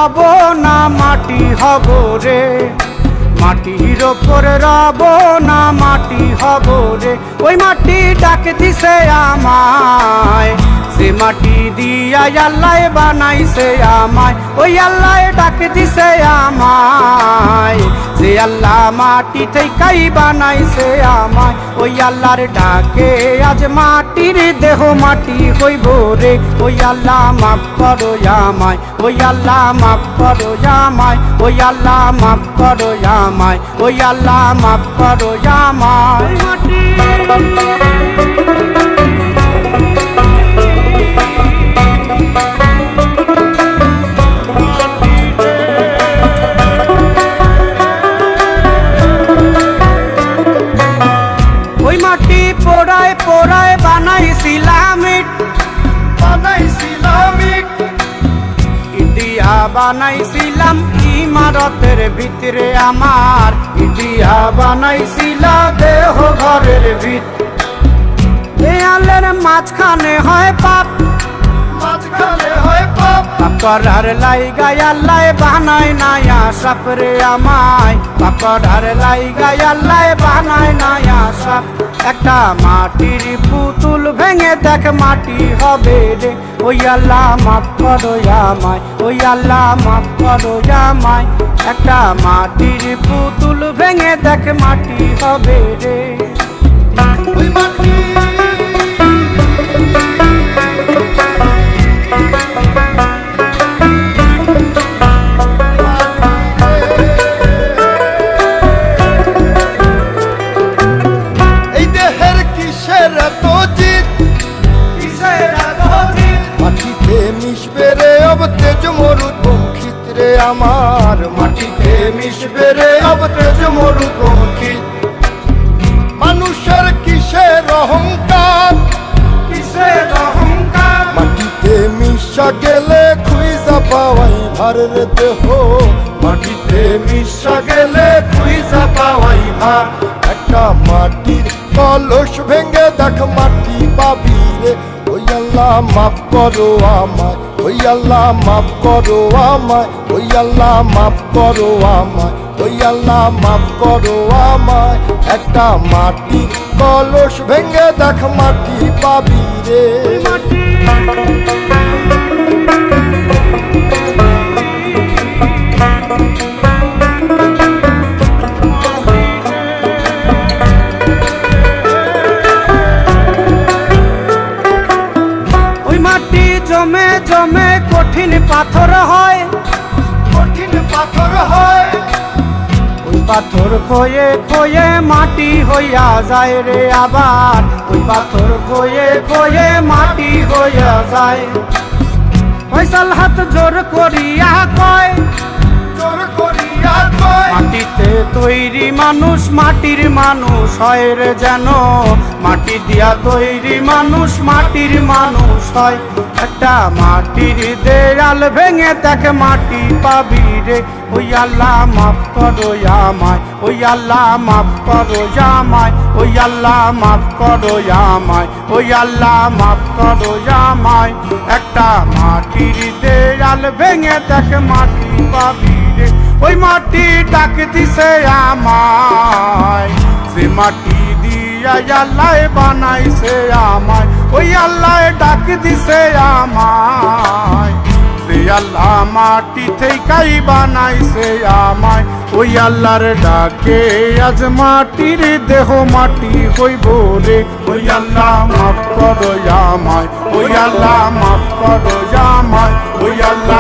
রব না মাটি হব রে, মাটির ওপর রব না মাটি হব রে। ওই মাটি ডাক দিছে আমায়, সে মাটি দিয়া আল্লাহ বানাইছে আমায়। ওই আল্লাহ ডাক দিছে আমায়, যে আল্লাহ মাটি থেকেই বানাইছে আমায়। ওই আল্লাহর ডাকে আজ মাটির দেহ মাটি হইব রে। ওই আল্লাহ মাফ করো আমায়, ওই আল্লাহ মাফ করো আমায়, ওই আল্লাহ মাফ করো আমায়, ওই আল্লাহ মাফ করো আমায়। ওই মাটি পোড়ায় পোড়ায় বানাইছিলাম ইট, ইটিয়া বানাইছিলাম ইমারতের ভিতরে আমার, ইটিয়া বানাইছিল দেহ ঘরের ভিত। দেয়ালের মাঝখানে হয় পাপ, মাঝখানে হয় পাপ, পাপড়ার লাইগায় আল্লাহ বানায় নায়া সাপ রে আমায়, পাপড়ার লাইগায় আল্লাহ বানায় নায়া সাপ। একটা মাটির পুতুল ভেঙে দেখ মাটি হবে রে। ওই আল্লাহ মাফ করো আমায়, ওই আল্লাহ মাফ করো আমায়। একটা মাটির পুতুল ভেঙে দেখ মাটি হবে রে। ওই মাটি আমার, মাটিতে মিশবে রে অব তেজ মরুপঙ্খিত। মানুষের কিসের অহংকার, কিসের অহংকার, মাটিতে মিশা গেলে খুঁজা পাওয়াই ভার রে দেহ, মাটিতে মিশা গেলে খুঁজা পাওয়াই ভার। একটা মাটির কলস ভেঙে দেখ মাটি পাবি রে। ওই আল্লাহ মাফ করো আমায়, ওই আল্লাহ মাফ করো আমায়, ওই আল্লাহ মাফ করো আমায়, ওই আল্লাহ মাফ করো আমায়। একটা মাটির কলস ভেঙে দেখ মাটি পাবি রে। জমে জমে কঠিন পাথর হয়, কঠিন পাথর হয়। ওই পাথর খয়ে খয়ে মাটি হইয়া যায় রে আবার, ওই পাথর খয়ে খয়ে মাটি হইয়া যায়। ফয়সাল হাত জোর করিয়া কয়, জোর করিয়া কয়, মাটিতে তৈরি মানুষ মাটির মানুষ হয় রে যেন, মাটি দিয়া তৈরি মানুষ মাটির মানুষ হয়। একটা মাটির দেয়াল ভেঙে দেখ মাটি পাবি রে। ওই আল্লাহ মাফ করো আমায়, ওই আল্লাহ মাফ করো আমায়, ওই আল্লাহ মাফ করো আমায়, ওই আল্লাহ মাফ করো আমায়। একটা মাটির দেয়াল ভেঙে দেখ মাটি পাবি রে। ওই মাটি ডাক দিছে আমায়, সে মাটি দিয়া আল্লাহ বানাইছে আমায়। ওই আল্লাহ ডাক দিছে আমায়, সে আল্লাহ মাটি থেকেই বানাইছে আমায়। ওই আল্লাহর ডাকে আজ মাটির দেহ মাটি হইব রে। ওই আল্লাহ মাফ করো আমায়, ওই আল্লাহ মাফ করো আমায়, ওই আল্লাহ